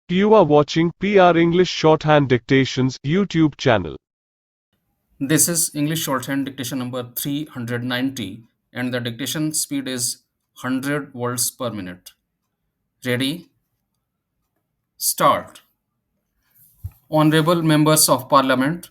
You are watching PR English Shorthand Dictations YouTube channel. This is English Shorthand Dictation number 390 and the dictation speed is 100 words per minute. Ready? Start. Honorable members of Parliament,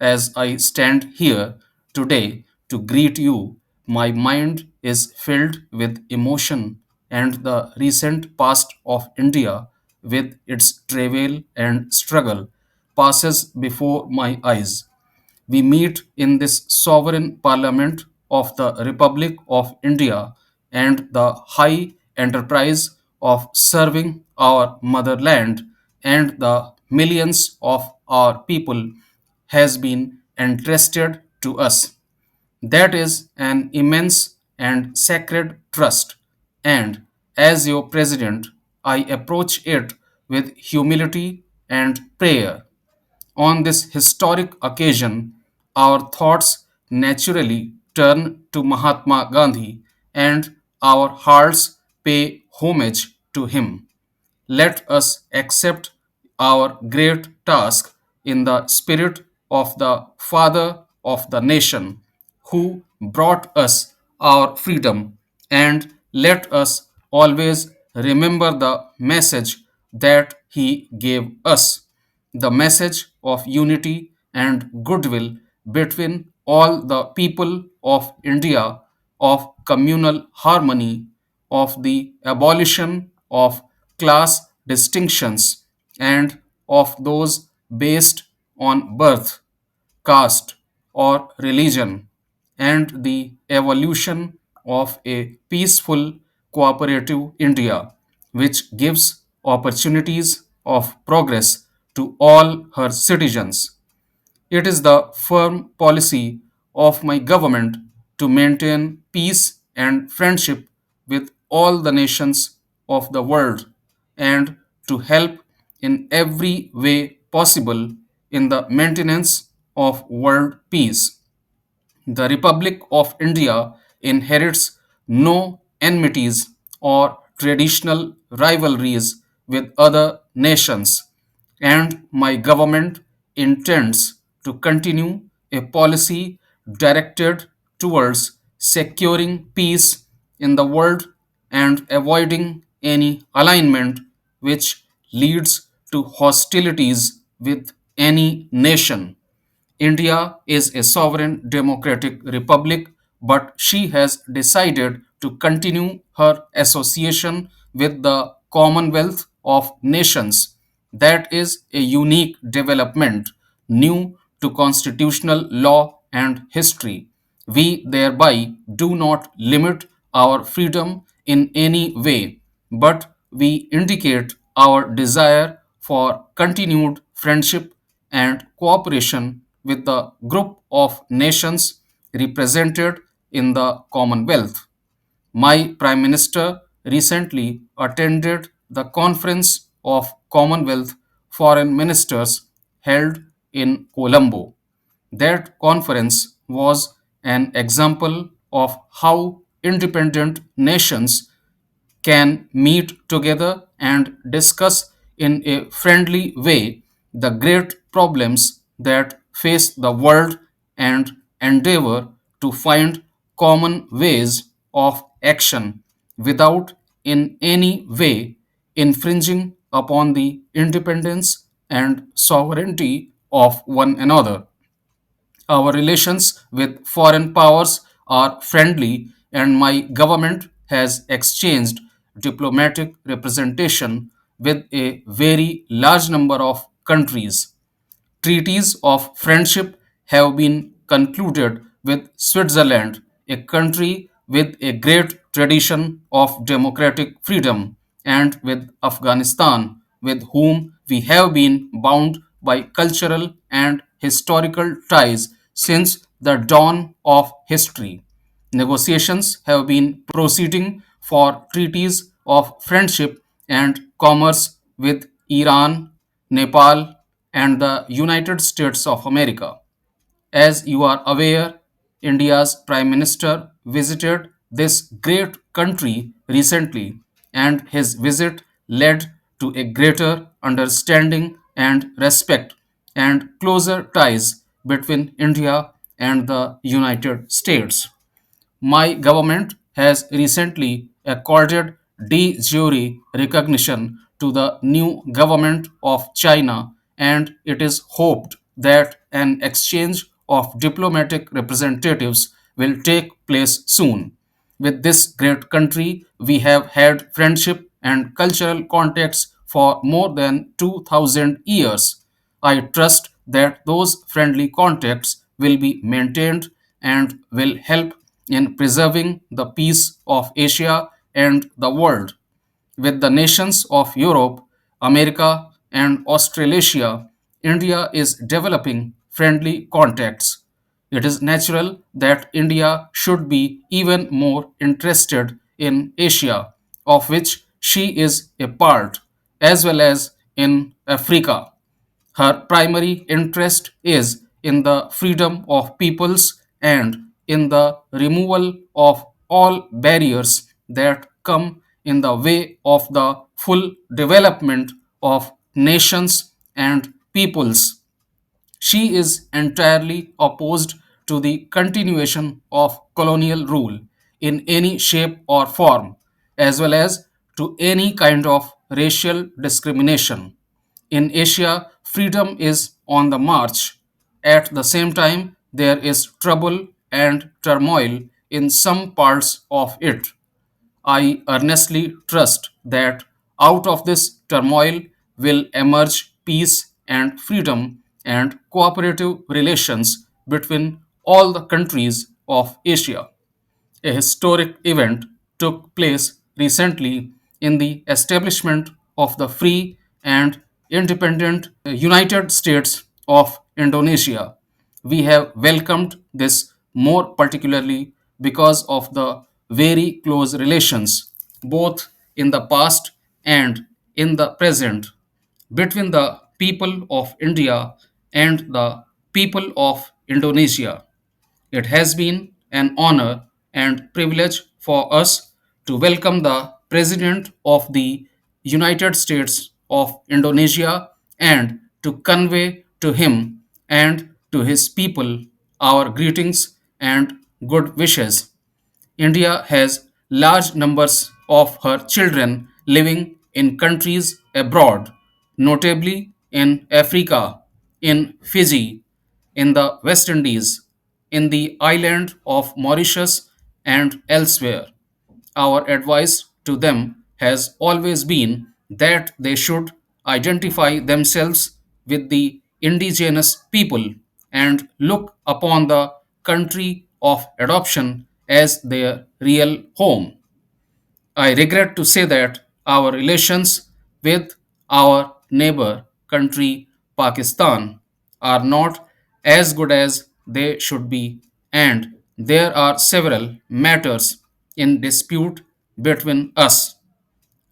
as I stand here today to greet you, my mind is filled with emotion and the recent past of India with its travail and struggle passes before my eyes. We meet in this sovereign parliament of the Republic of India and the high enterprise of serving our motherland and the millions of our people has been entrusted to us. That is an immense and sacred trust, and as your president, I approach it with humility and prayer. On this historic occasion, our thoughts naturally turn to Mahatma Gandhi and our hearts pay homage to him. Let us accept our great task in the spirit of the Father of the nation who brought us our freedom, and let us always remember the message that he gave us, the message of unity and goodwill between all the people of India, of communal harmony, of the abolition of class distinctions, and of those based on birth, caste, or religion, and the evolution of a peaceful, cooperative India, which gives opportunities of progress to all her citizens. It is the firm policy of my government to maintain peace and friendship with all the nations of the world and to help in every way possible in the maintenance of world peace. The Republic of India inherits no enmities or traditional rivalries with other nations, and my government intends to continue a policy directed towards securing peace in the world and avoiding any alignment which leads to hostilities with any nation. India is a sovereign democratic republic, but she has decided to continue her association with the Commonwealth of Nations. That is a unique development, new to constitutional law and history. We thereby do not limit our freedom in any way, but we indicate our desire for continued friendship and cooperation with the group of nations represented in the Commonwealth. My Prime Minister recently attended the Conference of Commonwealth Foreign Ministers held in Colombo. That conference was an example of how independent nations can meet together and discuss in a friendly way the great problems that face the world and endeavor to find common ways of action without in any way infringing upon the independence and sovereignty of one another. Our relations with foreign powers are friendly, and my government has exchanged diplomatic representation with a very large number of countries. Treaties of friendship have been concluded with Switzerland, a country with a great tradition of democratic freedom, and with Afghanistan, with whom we have been bound by cultural and historical ties since the dawn of history. Negotiations have been proceeding for treaties of friendship and commerce with Iran, Nepal, and the United States of America. As you are aware, India's Prime Minister visited this great country recently, and his visit led to a greater understanding and respect and closer ties between India and the United States. My government has recently accorded de jure recognition to the new government of China, and it is hoped that an exchange of diplomatic representatives will take place soon. With this great country, we have had friendship and cultural contacts for more than 2000 years. I trust that those friendly contacts will be maintained and will help in preserving the peace of Asia and the world. With the nations of Europe, America, and Australasia, India is developing friendly contacts. It is natural that India should be even more interested in Asia, of which she is a part, as well as in Africa. Her primary interest is in the freedom of peoples and in the removal of all barriers that come in the way of the full development of nations and peoples. She is entirely opposed to the continuation of colonial rule in any shape or form, as well as to any kind of racial discrimination. In Asia, freedom is on the march. At the same time, there is trouble and turmoil in some parts of it. I earnestly trust that out of this turmoil will emerge peace and freedom and cooperative relations between all the countries of Asia. A historic event took place recently in the establishment of the free and independent United States of Indonesia. We have welcomed this more particularly because of the very close relations, both in the past and in the present, between the people of India and the people of Indonesia. It has been an honor and privilege for us to welcome the President of the United States of Indonesia and to convey to him and to his people our greetings and good wishes. India has large numbers of her children living in countries abroad, notably in Africa, in Fiji, in the West Indies, in the island of Mauritius, and elsewhere. Our advice to them has always been that they should identify themselves with the indigenous people and look upon the country of adoption as their real home. I regret to say that our relations with our neighbor country Pakistan are not as good as they should be, and there are several matters in dispute between us.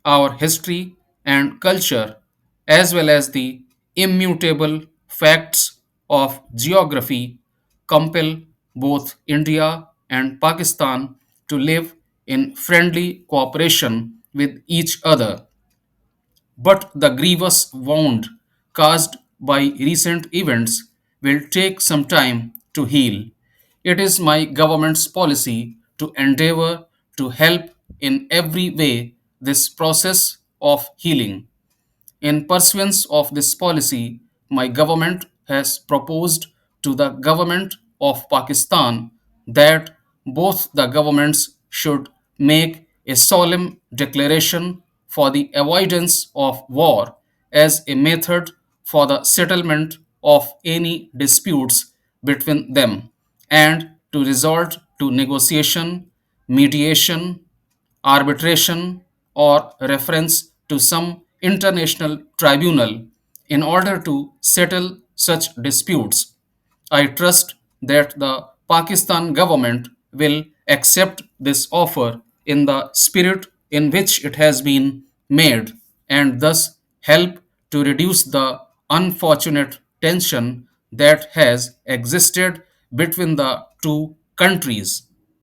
Our history and culture, as well as the immutable facts of geography, compel both India and Pakistan to live in friendly cooperation with each other. But the grievous wound caused by recent events will take some time to heal. It is my government's policy to endeavor to help in every way this process of healing. In pursuance of this policy, my government has proposed to the government of Pakistan that both the governments should make a solemn declaration for the avoidance of war as a method for the settlement of any disputes between them and to resort to negotiation, mediation, arbitration, or reference to some international tribunal in order to settle such disputes. I trust that the Pakistan government will accept this offer in the spirit in which it has been made and thus help to reduce the unfortunate tension that has existed between the two countries.